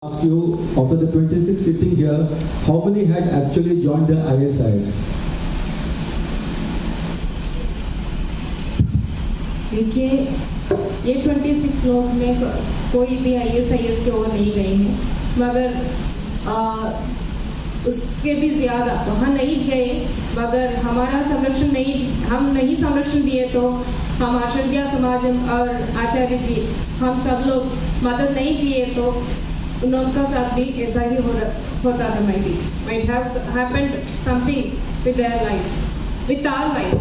Ask you, after the 26 sitting here, how many had actually joined the ISIS? देखिए, ये 26 लोग में कोई भी ISIS की ओर नहीं गए हैं, मगर उसके भी ज़्यादा वहाँ नहीं गए, मगर हमारा संरक्षण नहीं, हम नहीं संरक्षण दिए तो हम आश्रय समाज और आचार्य जी हम सब लोग मदद नहीं किए तो उनका साथ भी ऐसा ही होता था। might have happened something with their life, with our life.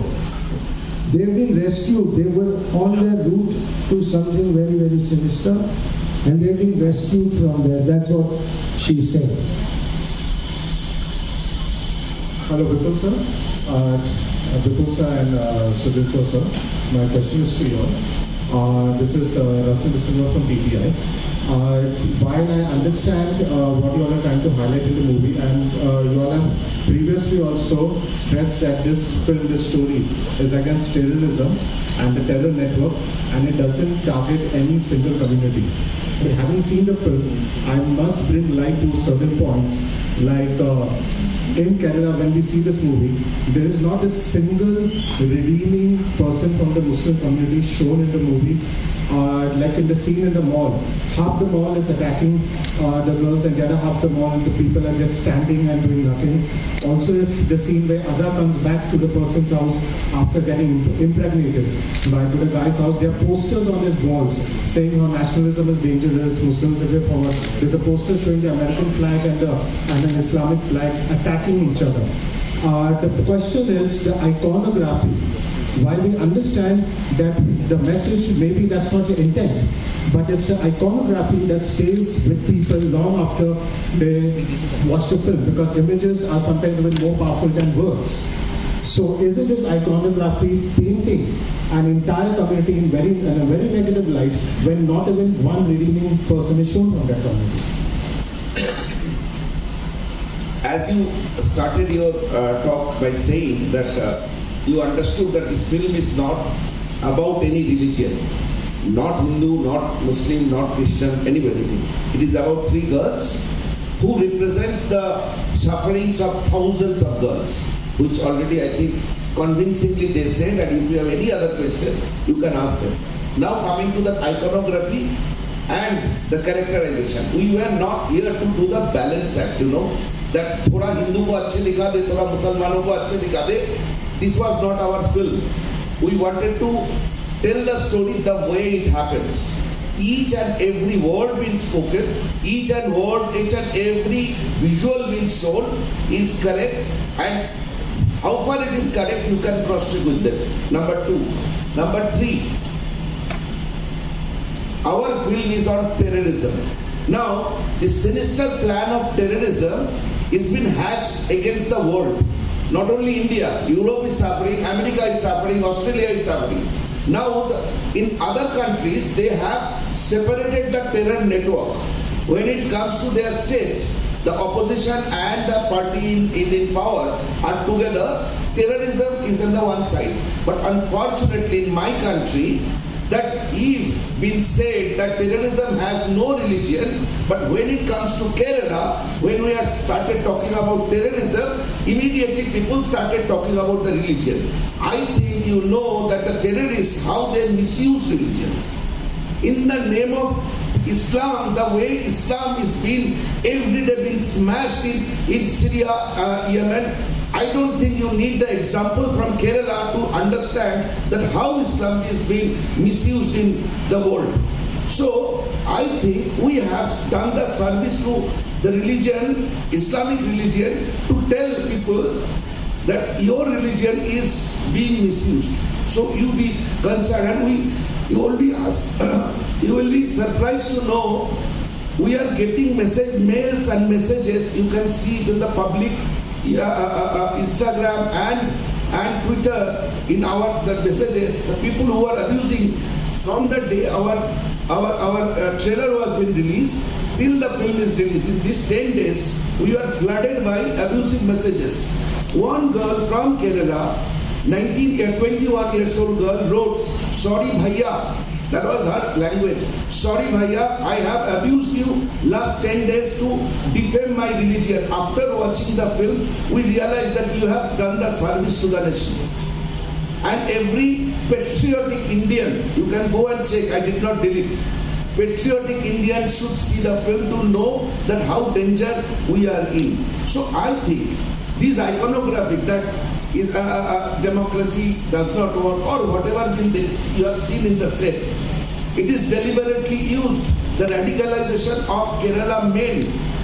They have been rescued. They were on their route to something very, very sinister, and they have been rescued from there. That's what she said. Hello, Vipul sir. Vipul sir and Sudhir sir. My question is to you all. This is Russell Silva from PTI. While I understand what you all are trying to highlight in the movie, and you all have previously also stressed that this film, this story, is against terrorism and the terror network, and it doesn't target any single community. But having seen the film, I must bring light to certain points, like in Kerala, when we see this movie, there is not a single redeeming person from the Muslim community shown in the movie. Like in the scene in the mall, half the mall is attacking the girls and the other half the mall, the people are just standing and doing nothing. Also, if the scene where Ada comes back to the person's house after getting impregnated to the guy's house, there are posters on his walls saying how nationalism is dangerous, Muslims live forward. There's a poster showing the American flag and an Islamic flag attacking each other. The question is the iconography. While we understand that the message, maybe that's not the intent, but it's the iconography that stays with people long after they watch the film, because images are sometimes even more powerful than words. So isn't this iconography painting an entire community in a very negative light when not even one redeeming person is shown from that community? As you started your talk by saying that you understood that this film is not about any religion, not Hindu, not Muslim, not Christian, anybody. It is about three girls who represents the sufferings of thousands of girls, which already I think convincingly they said, and if you have any other question, you can ask them. Now coming to the iconography and the characterization. We were not here to do the balance act, that thoda Hindu ko अच्छे दिखा दे, thoda Musalmanों को अच्छे दिखा दे. This was not our film. We wanted to tell the story the way it happens. Each and every word being spoken, each and every visual being shown is correct, and how far it is correct you can cross-check with them. Number two. Number three, our film is on terrorism. Now, the sinister plan of terrorism is been hatched against the world. Not only India, Europe is suffering, America is suffering, Australia is suffering. Now, in other countries, they have separated the terror network. When it comes to their state, the opposition and the party in power are together. Terrorism is on the one side. But unfortunately, in my country, that if been said that terrorism has no religion, but when it comes to Kerala, when we have started talking about terrorism, immediately people started talking about the religion. I think you know that the terrorists, how they misuse religion. In the name of Islam, the way Islam is being every day being smashed in Syria, Yemen, I don't think you need the example from Kerala to understand that how Islam is being misused in the world. So I think we have done the service to the religion, Islamic religion, to tell people that your religion is being misused. So you be concerned, and you will be asked, you will be surprised to know we are getting mails and messages. You can see it in the public. Instagram and Twitter in the messages, the people who are abusing from the day our trailer was being released till the film is released. In these 10 days, we are flooded by abusive messages. One girl from Kerala, 21 years old girl, wrote, "Sorry bhaiya, That was her language. Sorry bhaiya, I have abused you last 10 days to defame my religion. After watching the film, we realized that you have done the service to the nation. And every patriotic Indian, you can go and check, I did not delete. Patriotic Indian should see the film to know that how danger we are in. So I think this iconographic that is democracy does not work or whatever you have seen in the set, it is deliberately used. The radicalization of Kerala men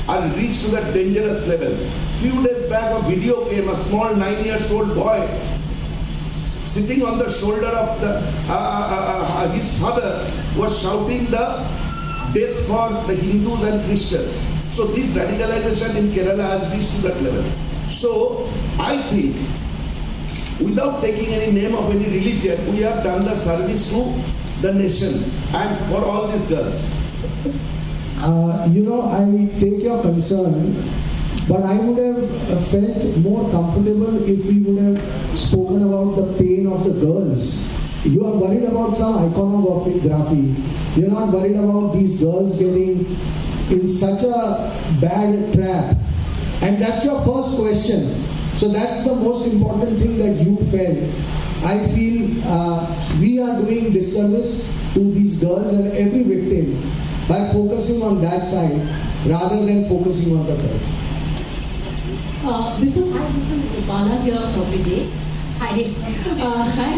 are reached to that dangerous level. Few days back a video came, a small 9-year-old boy sitting on the shoulder of his father was shouting the death for the Hindus and Christians. So this radicalization in Kerala has reached to that level. So I think without taking any name of any religion, we have done the service to the nation and for all these girls. I take your concern, but I would have felt more comfortable if we would have spoken about the pain of the girls. You are worried about some iconography. You're not worried about these girls getting in such a bad trap. And that's your first question. So that's the most important thing that you felt. I feel we are doing disservice to these girls and every victim by focusing on that side rather than focusing on the girls. Vipul, hi, this is Upala here from India. Hi,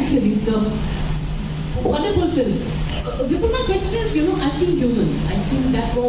Pradipta. Wonderful film. Vipul, my question is, I've seen Human. I think that was